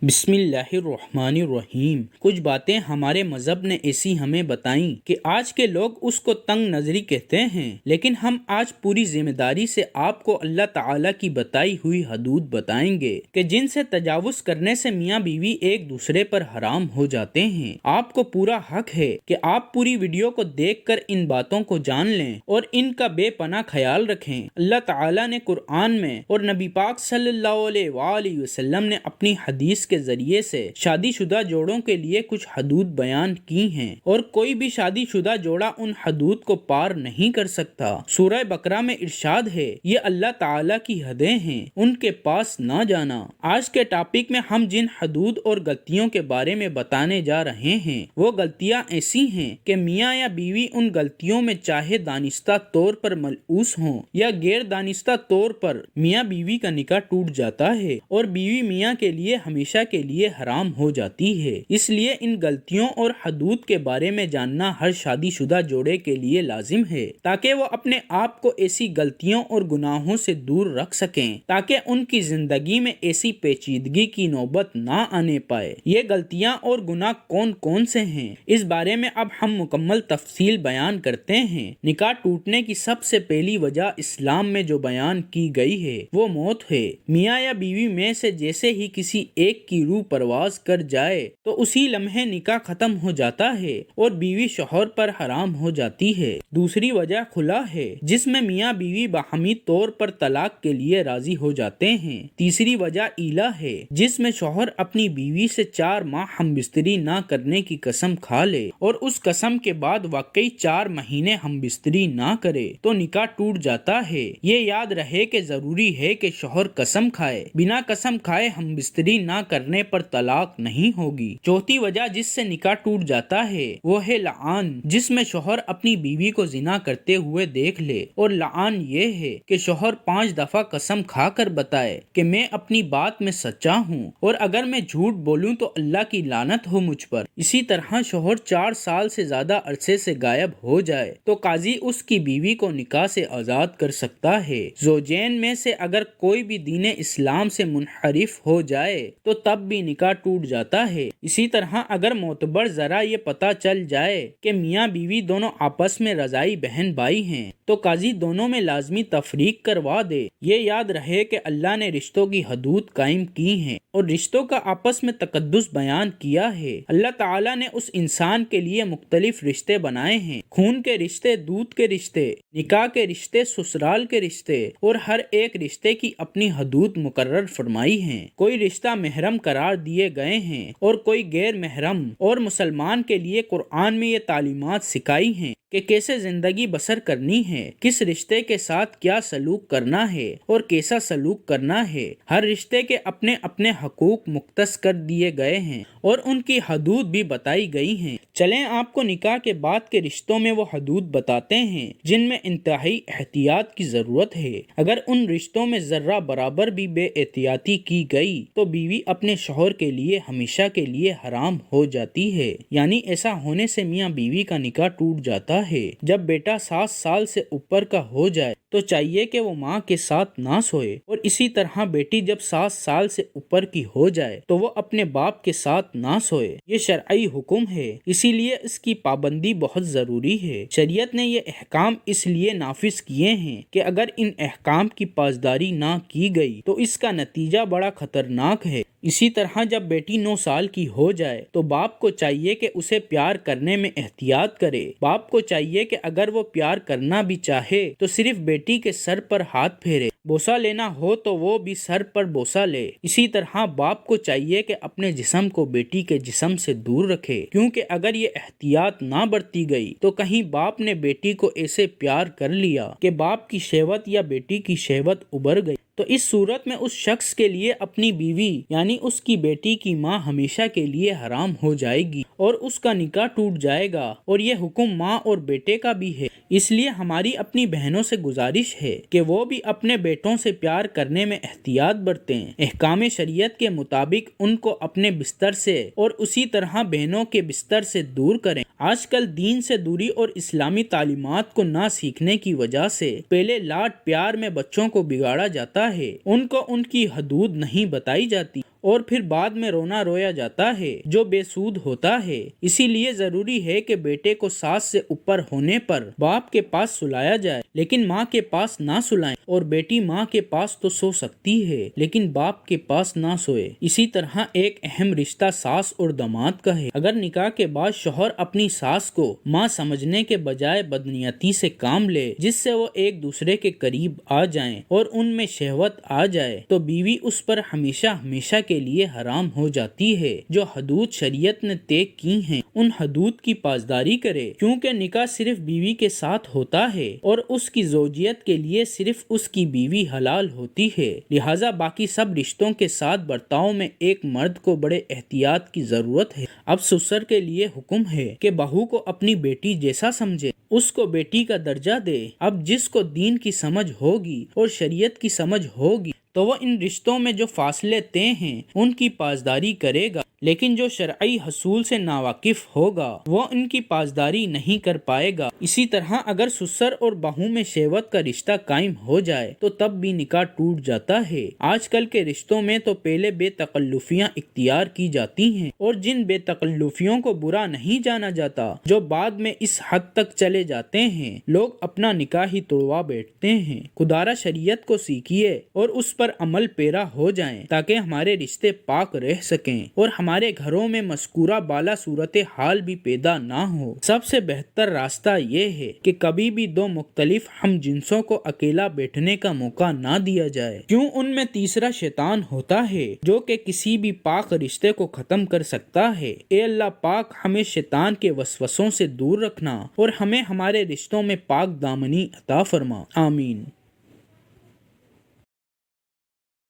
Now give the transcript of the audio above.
بسم اللہ الرحمن الرحیم۔ کچھ باتیں ہمارے مذہب نے ایسی ہمیں بتائیں کہ آج کے لوگ اس کو تنگ نظری کہتے ہیں، لیکن ہم آج پوری ذمہ داری سے آپ کو اللہ تعالیٰ کی بتائی ہوئی حدود بتائیں گے کہ جن سے تجاوز کرنے سے میاں بیوی ایک دوسرے پر حرام ہو جاتے ہیں۔ آپ کو پورا حق ہے کہ آپ پوری ویڈیو کو دیکھ کر ان باتوں کو جان لیں اور ان کا بے پناہ خیال رکھیں۔ اللہ تعالیٰ نے قرآن میں اور نبی پاک صلی اللہ علیہ وآلہ وسلم نے اپنی حدیث کے ذریعے سے شادی شدہ جوڑوں کے لیے کچھ حدود بیان کی ہیں، اور کوئی بھی شادی شدہ جوڑا ان حدود کو پار نہیں کر سکتا۔ سورہ بقرہ میں ارشاد ہے، یہ اللہ تعالیٰ کی حدیں ہیں، ان کے پاس نہ جانا۔ آج کے ٹاپک میں ہم جن حدود اور غلطیوں کے بارے میں بتانے جا رہے ہیں، وہ غلطیاں ایسی ہیں کہ میاں یا بیوی ان غلطیوں میں چاہے دانستہ طور پر ملوث ہوں یا غیر دانستہ طور پر، میاں بیوی کا نکاح ٹوٹ جاتا ہے اور بیوی میاں کے لیے ہمیشہ کے لیے حرام ہو جاتی ہے۔ اس لیے ان غلطیوں اور حدود کے بارے میں جاننا ہر شادی شدہ جوڑے کے لیے لازم ہے، تاکہ وہ اپنے آپ کو ایسی غلطیوں اور گناہوں سے دور رکھ سکیں، تاکہ ان کی زندگی میں ایسی پیچیدگی کی نوبت نہ آنے پائے۔ یہ غلطیاں اور گناہ کون کون سے ہیں، اس بارے میں اب ہم مکمل تفصیل بیان کرتے ہیں۔ نکاح ٹوٹنے کی سب سے پہلی وجہ اسلام میں جو بیان کی گئی ہے وہ موت ہے۔ میاں یا بیوی میں سے جیسے ہی کسی ایک کی روح پرواز کر جائے تو اسی لمحے نکاح ختم ہو جاتا ہے اور بیوی شوہر پر حرام ہو جاتی ہے۔ دوسری وجہ خلا ہے، جس میں میاں بیوی باہمی طور پر طلاق کے لیے راضی ہو جاتے ہیں۔ تیسری وجہ ایلا ہے، جس میں شوہر اپنی بیوی سے 4 ماہ ہم بستری نہ کرنے کی قسم کھا لے اور اس قسم کے بعد واقعی 4 مہینے ہم بستری نہ کرے تو نکاح ٹوٹ جاتا ہے۔ یہ یاد رہے کہ ضروری ہے کہ شوہر قسم کھائے، بنا قسم کھائے ہم بستری نہ کرنے پر طلاق نہیں ہوگی۔ چوتھی وجہ جس سے نکاح ٹوٹ جاتا ہے وہ ہے لعان، جس میں شوہر اپنی بیوی کو زنا کرتے ہوئے دیکھ لے، اور لعان یہ ہے کہ شوہر 5 دفعہ قسم کھا کر بتائے کہ میں اپنی بات میں سچا ہوں اور اگر میں جھوٹ بولوں تو اللہ کی لعنت ہو مجھ پر۔ اسی طرح شوہر 4 سال سے زیادہ عرصے سے غائب ہو جائے تو قاضی اس کی بیوی کو نکاح سے آزاد کر سکتا ہے۔ زوجین میں سے اگر کوئی بھی دین اسلام سے منحرف ہو جائے تو تب بھی نکاح ٹوٹ جاتا ہے۔ اسی طرح اگر معتبر ذرا یہ پتہ چل جائے کہ میاں بیوی دونوں آپس میں رضائی بہن بھائی ہیں تو قاضی دونوں میں لازمی تفریق کروا دے۔ یہ یاد رہے کہ اللہ نے رشتوں کی حدود قائم کی ہیں اور رشتوں کا آپس میں تقدس بیان کیا ہے۔ اللہ تعالیٰ نے اس انسان کے لیے مختلف رشتے بنائے ہیں، خون کے رشتے، دودھ کے رشتے، نکاح کے رشتے، سسرال کے رشتے، اور ہر ایک رشتے کی اپنی حدود مقرر فرمائی ہیں۔ کوئی رشتہ محرم قرار دیے گئے ہیں اور کوئی غیر محرم، اور مسلمان کے لیے قرآن میں یہ تعلیمات سکھائی ہیں کہ کیسے زندگی بسر کرنی ہے، کس رشتے کے ساتھ کیا سلوک کرنا ہے اور کیسا سلوک کرنا ہے۔ ہر رشتے کے اپنے اپنے حقوق مختص کر دیے گئے ہیں اور ان کی حدود بھی بتائی گئی ہیں۔ چلیں آپ کو نکاح کے بعد کے رشتوں میں وہ حدود بتاتے ہیں جن میں انتہائی احتیاط کی ضرورت ہے۔ اگر ان رشتوں میں ذرہ برابر بھی بے احتیاطی کی گئی تو بیوی اپنے شوہر کے لیے ہمیشہ کے لیے حرام ہو جاتی ہے، یعنی ایسا ہونے سے میاں بیوی کا نکاح ٹوٹ جاتا ہے۔ جب بیٹا 7 سال سے اوپر کا ہو جائے تو چاہیے کہ وہ ماں کے ساتھ نہ سوئے، اور اسی طرح بیٹی جب 7 سال سے اوپر کی ہو جائے تو وہ اپنے باپ کے ساتھ نہ سوئے۔ یہ شرعی حکم ہے، اسی لیے اس کی پابندی بہت ضروری ہے۔ شریعت نے یہ احکام اس لیے نافذ کیے ہیں کہ اگر ان احکام کی پاسداری نہ کی گئی تو اس کا نتیجہ بڑا خطرناک ہے۔ اسی طرح جب بیٹی 9 سال کی ہو جائے تو باپ کو چاہیے کہ اسے پیار کرنے میں احتیاط کرے۔ باپ کو چاہیے کہ اگر وہ پیار کرنا بھی چاہے تو صرف بیٹی کے سر پر ہاتھ پھیرے، بوسہ لینا ہو تو وہ بھی سر پر بوسہ لے۔ اسی طرح باپ کو چاہیے کہ اپنے جسم کو بیٹی کے جسم سے دور رکھے، کیونکہ اگر یہ احتیاط نہ برتی گئی تو کہیں باپ نے بیٹی کو ایسے پیار کر لیا کہ باپ کی شہوت یا بیٹی کی شہوت ابھر گئی تو اس صورت میں اس شخص کے لیے اپنی بیوی یعنی اس کی بیٹی کی ماں ہمیشہ کے لیے حرام ہو جائے گی اور اس کا نکاح ٹوٹ جائے گا، اور یہ حکم ماں اور بیٹے کا بھی ہے۔ اس لیے ہماری اپنی بہنوں سے گزارش ہے کہ وہ بھی اپنے بیٹوں سے پیار کرنے میں احتیاط برتیں، احکام شریعت کے مطابق ان کو اپنے بستر سے اور اسی طرح بہنوں کے بستر سے دور کریں۔ آج کل دین سے دوری اور اسلامی تعلیمات کو نہ سیکھنے کی وجہ سے پہلے لاڈ پیار میں بچوں کو بگاڑا جاتا ہے، ان کو ان کی حدود نہیں بتائی جاتی اور پھر بعد میں رونا رویا جاتا ہے جو بے سود ہوتا ہے۔ اسی لیے ضروری ہے کہ بیٹے کو ساس سے اوپر ہونے پر باپ کے پاس سلایا جائے لیکن ماں کے پاس نہ سلائیں، اور بیٹی ماں کے پاس تو سو سکتی ہے لیکن باپ کے پاس نہ سوئے۔ اسی طرح ایک اہم رشتہ ساس اور داماد کا ہے۔ اگر نکاح کے بعد شوہر اپنی ساس کو ماں سمجھنے کے بجائے بدنیتی سے کام لے جس سے وہ ایک دوسرے کے قریب آ جائیں اور ان میں شہوت آ جائے تو بیوی اس پر ہمیشہ ہمیشہ کے لیے حرام ہو جاتی ہے۔ جو حدود شریعت نے طے کی ہیں ان حدود کی پاسداری کرے، کیونکہ نکاح صرف بیوی کے ساتھ ہوتا ہے اور اس کی زوجیت کے لیے صرف اس کی بیوی حلال ہوتی ہے۔ لہٰذا باقی سب رشتوں کے ساتھ برتاؤ میں ایک مرد کو بڑے احتیاط کی ضرورت ہے۔ اب سسر کے لیے حکم ہے کہ بہو کو اپنی بیٹی جیسا سمجھے، اس کو بیٹی کا درجہ دے۔ اب جس کو دین کی سمجھ ہوگی اور شریعت کی سمجھ ہوگی تو وہ ان رشتوں میں جو فاصلے طے ہیں ان کی پاسداری کرے گا، لیکن جو شرعی حصول سے ناواقف ہوگا وہ ان کی پاسداری نہیں کر پائے گا۔ اسی طرح اگر سسر اور بہو میں شہوت کا رشتہ قائم ہو جائے تو تب بھی نکاح ٹوٹ جاتا ہے۔ آج کل کے رشتوں میں تو پہلے بے تکلفیاں اختیار کی جاتی ہیں اور جن بے تکلفیوں کو برا نہیں جانا جاتا جو بعد میں اس حد تک چلے جاتے ہیں لوگ اپنا نکاح ہی توڑوا بیٹھتے ہیں۔ خدارا شریعت کو سیکھیے اور اس پر عمل پیرا ہو جائیں تاکہ ہمارے رشتے پاک رہ سکیں اور ہمارے گھروں میں مذکورہ بالا صورت حال بھی پیدا نہ ہو۔ سب سے بہتر راستہ یہ ہے کہ کبھی بھی دو مختلف ہم جنسوں کو اکیلا بیٹھنے کا موقع نہ دیا جائے، کیوں ان میں تیسرا شیطان ہوتا ہے جو کہ کسی بھی پاک رشتے کو ختم کر سکتا ہے۔ اے اللہ پاک ہمیں شیطان کے وسوسوں سے دور رکھنا اور ہمیں ہمارے رشتوں میں پاک دامنی عطا فرما، آمین۔